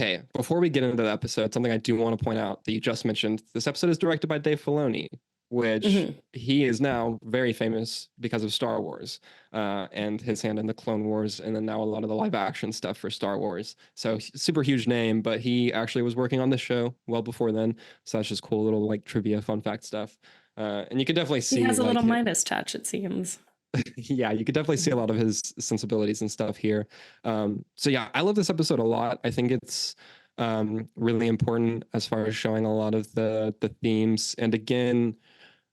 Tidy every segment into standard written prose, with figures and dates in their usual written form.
okay, before we get into the episode, something I do want to point out that you just mentioned, this episode is directed by Dave Filoni, which Mhm. he is now very famous because of Star Wars, and his hand in the Clone Wars, and then now a lot of the live action stuff for Star Wars. So super huge name, but he actually was working on this show well before then. So that's just cool little like trivia, fun fact stuff. And you can definitely He see has a like little Midas touch, it seems. yeah, you could definitely see a lot of his sensibilities and stuff here. So yeah, I love this episode a lot. I think it's really important as far as showing a lot of the themes. And again,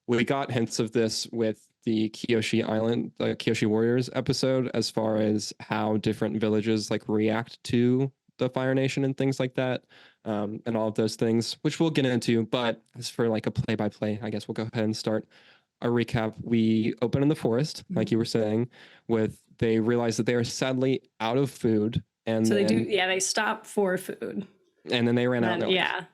we got hints of this with the Kyoshi Warriors episode, as far as how different villages like react to the Fire Nation and things like that, and all of those things, which we'll get into. But as for like a play-by-play, I guess we'll go ahead and start a recap. We open in the forest, like you were saying, with they realize that they are sadly out of food, and So they then, do, yeah, they stop for food. and then they ran out. And And yeah,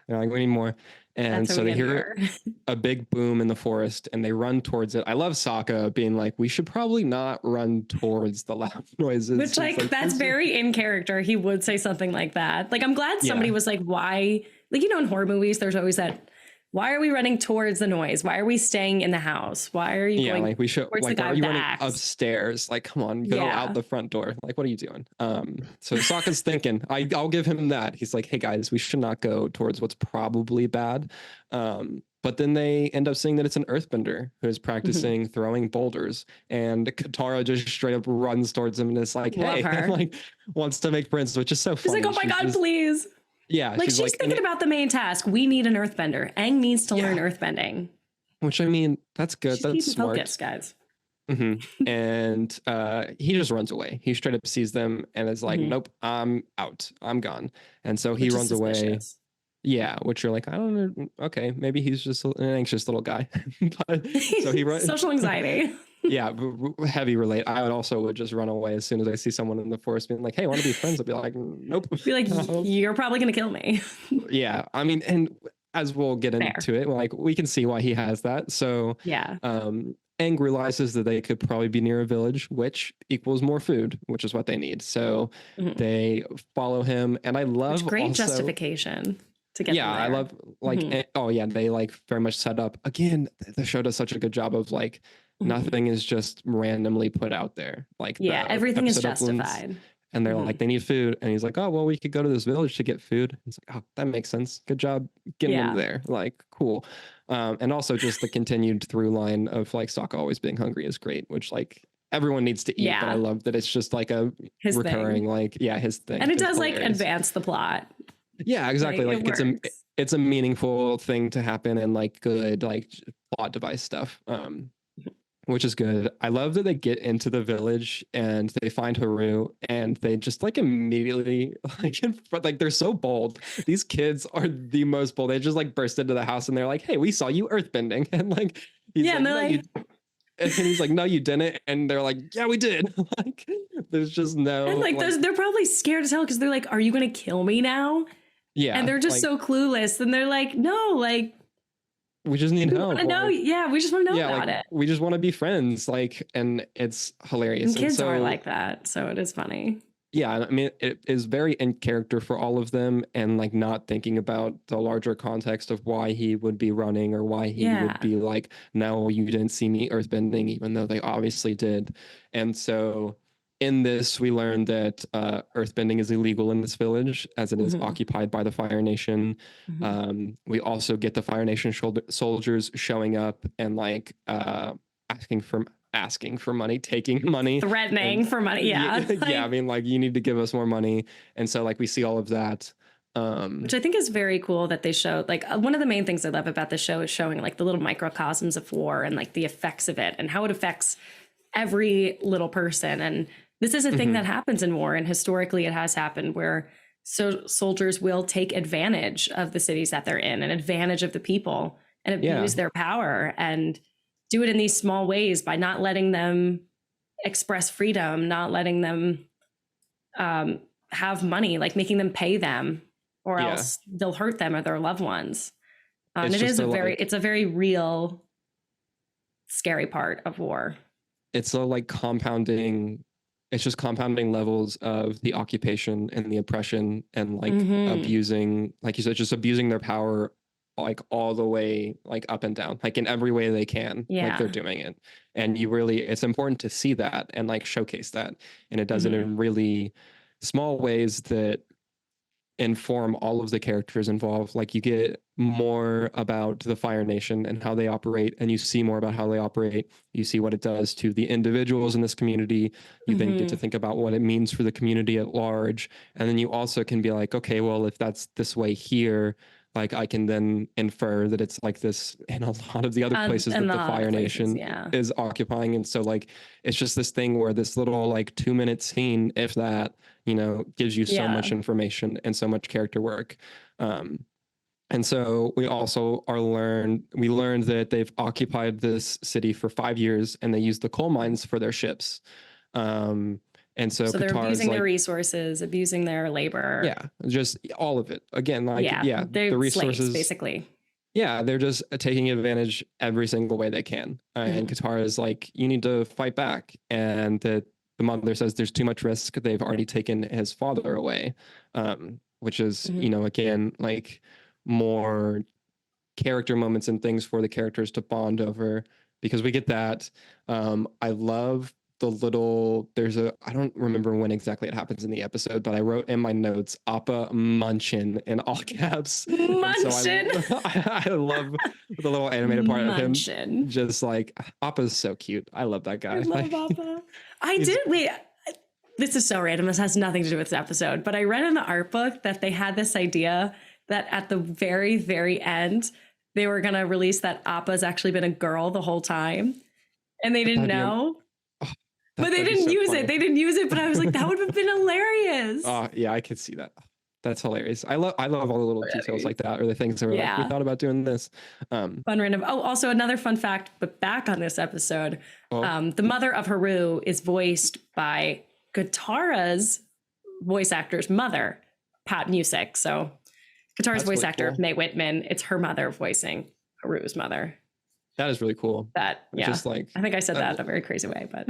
they're like, we need more. And that's how so we they get hear here. a big boom in the forest and they run towards it. I love Sokka being like, we should probably not run towards the loud noises. Which, like that's very in character. He would say something like that. Like, I'm glad somebody was like, why? Like, you know, in horror movies, there's always that, why are we running towards the noise? Why are we staying in the house? Why are you going like we should, towards like, the why guy are with you the running axe? upstairs? Like, come on, go out the front door. Like, what are you doing? So Sokka's thinking, I'll give him that. He's like, hey guys, we should not go towards what's probably bad. But then they end up seeing that it's an earthbender who's practicing throwing boulders, and Katara just straight up runs towards him and is like, hey, and, like, wants to make friends, which is so funny. She's like, oh my God, please. Yeah. Like, she's thinking about the main task. We need an earthbender. Aang needs to learn earthbending. Which, I mean, that's good. She's that's smart. Focus, guys. And he just runs away. He straight up sees them and is like, nope, I'm out. I'm gone. And so he runs away. Yeah, which you're like, I don't know. Okay, maybe he's just an anxious little guy. But so he runs. Social anxiety. Yeah, heavy relate. I would just run away as soon as I see someone in the forest being like, hey, want to be friends? I'd be like, nope. Be like, you're probably gonna kill me. Yeah, I mean, and as we'll get into it, like, we can see why he has that. So yeah. Aang realizes that they could probably be near a village, which equals more food, which is what they need. So they follow him, and I love great justification to get. Yeah, I love like they like very much set up. Again, the show does such a good job of like nothing is just randomly put out there. Like everything is justified. And they're like, they need food, and he's like, oh well, we could go to this village to get food. It's like, oh, that makes sense. Good job getting them there. Like, cool. And also just the continued through line of like Sokka always being hungry is great, which like everyone needs to eat. But I love that it's just like a his recurring thing. His thing. And it does like advance the plot. Yeah, exactly. Like it's a meaningful thing to happen, and like good like plot device stuff. Which is good. I love that they get into the village and they find Haru, and they just like immediately like they're so bold. These kids are the most bold. They just like burst into the house and they're like, hey, we saw you earthbending. And like he's like, and they're like, and he's like, no, you didn't. And they're like, yeah, we did. Like, there's just no. And like they're probably scared as hell because they're like, are you gonna kill me now? Yeah. And they're just like, so clueless. And they're like, no, like, we just need help. We just want to know about it. We just want to be friends. Like, and it's hilarious. And kids are like that, so it is funny. Yeah, I mean, it is very in character for all of them, and like not thinking about the larger context of why he would be running or why he would be like, no, you didn't see me earthbending, even though they obviously did. And so in this, we learned that earthbending is illegal in this village, as it is occupied by the Fire Nation. We also get the Fire Nation soldiers showing up and like asking for money, taking money, threatening for money. Yeah. Yeah. I mean, like, you need to give us more money. And so like we see all of that. Which I think is very cool that they showed. Like, one of the main things I love about the show is showing like the little microcosms of war and like the effects of it and how it affects every little person. And this is a thing that happens in war, and historically it has happened, where soldiers will take advantage of the cities that they're in and advantage of the people and abuse their power and do it in these small ways by not letting them express freedom, not letting them have money, like making them pay them, or else they'll hurt them or their loved ones. And it is it's a very real, scary part of war. It's a like compounding it's just compounding levels of the occupation and the oppression and like Mm-hmm. abusing, like you said, just abusing their power like all the way like up and down, like in every way they can, like they're Yeah. doing it. And you really, it's important to see that and like showcase that. And it does it Mm-hmm. in really small ways that inform all of the characters involved. Like you get more about the Fire Nation and how they operate, and you see more about how they operate. You see what it does to the individuals in this community. You then get to Mm-hmm. think about what it means for the community at large. And then you also can be like, okay, well, if that's this way here, like I can then infer that it's like this in a lot of the other places And that a the lot Fire of places, Nation yeah. is occupying. And so like it's just this thing where this little like 2 minute scene, if that, gives you so Yeah. much information and so much character work. Um, and so we learned that they've occupied this city for 5 years and they use the coal mines for their ships. Um, and so So they're Qatar's abusing their like, resources, abusing their labor. yeah, just all of it. Again, like, Yeah. yeah, the They're slaves, resources, basically. yeah, they're just taking advantage every single way they can. And Mm-hmm. Qatar is like, you need to fight back. And the mother says there's too much risk. They've already taken his father away, which is, Mm-hmm. again, like more character moments and things for the characters to bond over because we get that. I love I don't remember when exactly it happens in the episode, but I wrote in my notes Appa Munchin in all caps. And so Munchin. I love the little animated part of him. Munchin. Just like Appa's so cute. I love that guy. I love like, Appa. I did. Wait, this is so random. This has nothing to do with this episode, but I read in the art book that they had this idea that at the very, very end, they were going to release that Appa's actually been a girl the whole time. And they didn't know. But they didn't use it. They didn't use it. But I was like, that would have been hilarious. Oh yeah, I could see that. That's hilarious. I love all the little details like that, or the things that were like, we thought about doing this. Fun random. Oh, also another fun fact, but back on this episode, the mother of Haru is voiced by Katara's voice actor's mother, Pat Music. So Katara's voice actor, Mae Whitman, it's her mother voicing Haru's mother. That is really cool. Just like, I think I said that in a very crazy way, but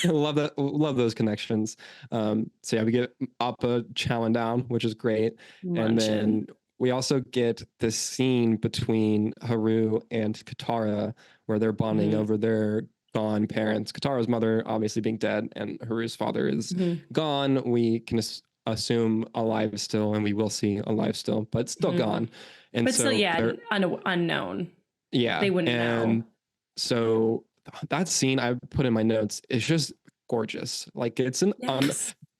love that. Love those connections. So yeah, we get Appa chowing down, which is great. And then we also get this scene between Haru and Katara where they're bonding over their gone parents. Katara's mother obviously being dead and Haru's father is gone. We can assume alive still, and we will see alive still, but still gone. And but so still, yeah, unknown. Yeah. They wouldn't know. So that scene I put in my notes is just gorgeous. Like it's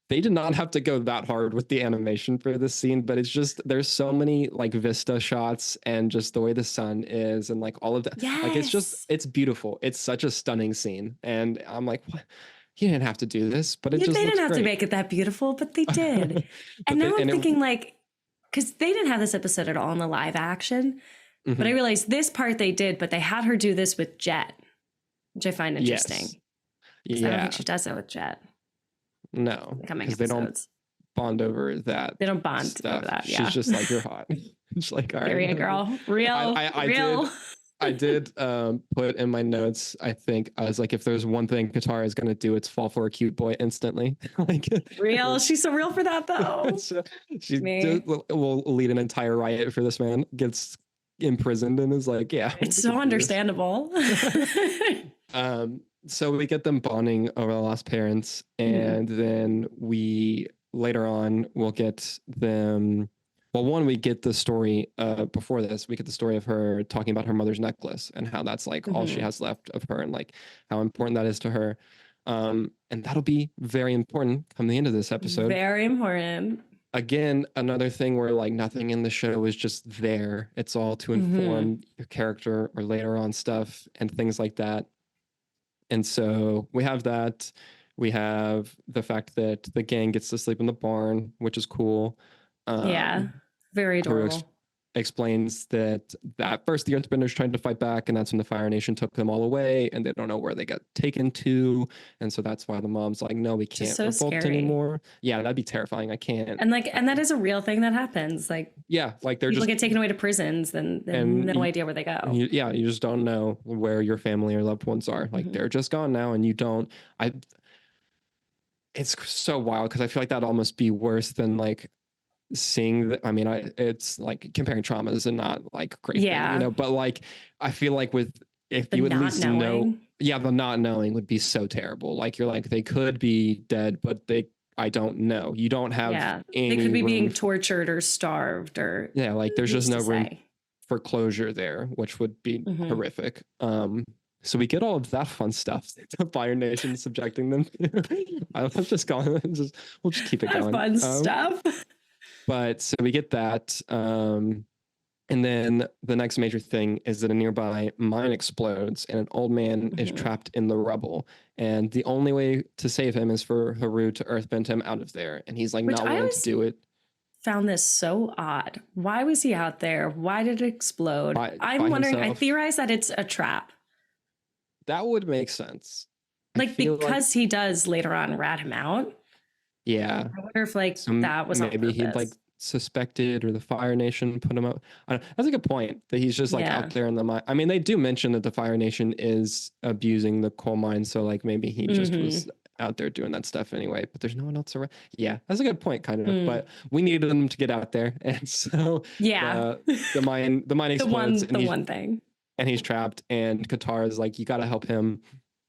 they did not have to go that hard with the animation for this scene, but it's just, there's so many like vista shots and just the way the sun is and like all of that. Yes. Like it's beautiful. It's such a stunning scene. And I'm like, what? You didn't have to do this, but it just they didn't have great. to make it that beautiful, but they did. And now I'm thinking like, because they didn't have this episode at all in the live action. But I realized this part they did, but they had her do this with Jet, which I find interesting. Yes. Yeah. I don't think she does that with Jet. No, because they don't bond over that. They don't bond stuff. over that. Yeah. She's just like, you're hot. She's like, all right. Area girl. Real. Real. I did put in my notes, I think, I was like, if there's one thing Katara is going to do, it's fall for a cute boy instantly. Like real. She's so real for that, though. She will lead an entire riot for this man. Gets imprisoned and is like, yeah, it's so understandable. So we get them bonding over the lost parents, and then we later on we'll get them. Well, one, we get the story before this. We get the story of her talking about her mother's necklace and how that's like all she has left of her, and like how important that is to her. And that'll be very important come the end of this episode. Very important. Again, another thing where like nothing in the show is just there. It's all to inform your character or later on stuff and things like that. And so we have that. We have the fact that the gang gets to sleep in the barn, which is cool. Yeah, very adorable. Explains that at first the Earthbenders tried to fight back, and that's when the Fire Nation took them all away, and they don't know where they got taken to, and so that's why the mom's like, "No, we can't revolt anymore." Yeah, that'd be terrifying. I can't. And that is a real thing that happens. Like, yeah, like they're people just get taken away to prisons, then no idea where they go. You just don't know where your family or loved ones are. Like they're just gone now, and you don't. it's so wild because I feel like that'd almost be worse than like seeing the, I mean, it's like comparing traumas and not like great thing, Yeah. but like I feel like with if The you at not least know, knowing. yeah, the not knowing would be so terrible. Like you're like they could be dead, but I don't know. You don't have Yeah. They could any be room. being tortured or starved or Yeah, like there's who's just to no room say. for closure there, which would be Hmm. horrific. So we get all of that fun stuff to Fire Nation subjecting them to. I'm just going. We'll just keep it That going. fun stuff. But so we get that. And then the next major thing is that a nearby mine explodes and an old man is Mhm. trapped in the rubble. And the only way to save him is for Haru to earthbend him out of there. And he's like Which not I willing to always do it found this so odd. Why was he out there? Why did it explode? by I'm wondering, I himself. theorize that it's a trap. That would make sense. I Like, feel like, because he does later on rat him out. yeah. I wonder if like So that was on maybe he'd like purpose. suspected or the Fire Nation put him up. That's a good point that he's just like Yeah. out there in the mine. I mean, they do mention that the Fire Nation is abusing the coal mine. So like maybe he just Hmm. was out there doing that stuff anyway, but there's no one else around. Yeah, that's a good point, kind of. Mm. But we needed him to get out there. And so Yeah. the mine explodes The one thing. and he's trapped. And Katara is like, you got to help him.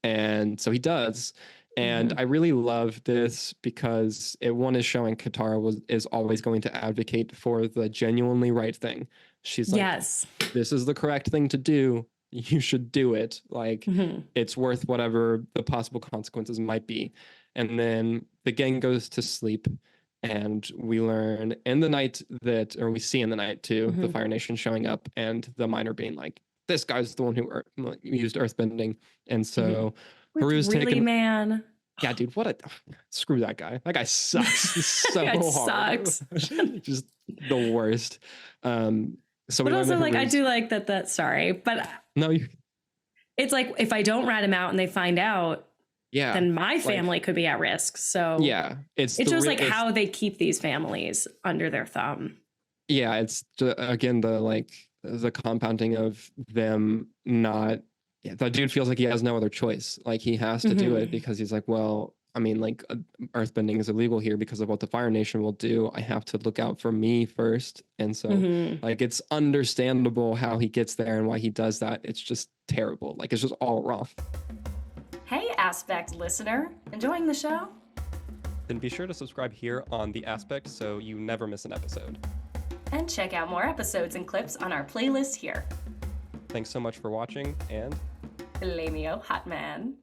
And so he does. And Mhm. I really love this because one is showing Katara is always going to advocate for the genuinely right thing. She's like, Yes. this is the correct thing to do. You should do it. Like Mhm. it's worth whatever the possible consequences might be. And then the gang goes to sleep. And we learn in the night or we see in the night too, the Mhm. Fire Nation showing up and the miner being like, this guy's the one who used earthbending. And so Like, Haru's really, taken. man? Yeah, dude, screw that guy. That guy sucks so That hard. sucks. Just the worst. So we But learn also, that like, I Haru's, do like that. Sorry, but no, it's like if I don't rat him out and they find out, yeah, then my like, family could be at risk. So yeah, it shows like how they keep these families under their thumb. Yeah, it's again the compounding of them not. Yeah, the dude feels like he has no other choice. Like he has to do it Mhm. because he's like, well, I mean, like earthbending is illegal here because of what the Fire Nation will do. I have to look out for me first, and so Mhm. like it's understandable how he gets there and why he does that. It's just terrible. Like it's just all wrong. Hey, Aspect listener, enjoying the show? Then be sure to subscribe here on The Aspect so you never miss an episode. And check out more episodes and clips on our playlist here. Thanks so much for watching, and Lamio Hot Man.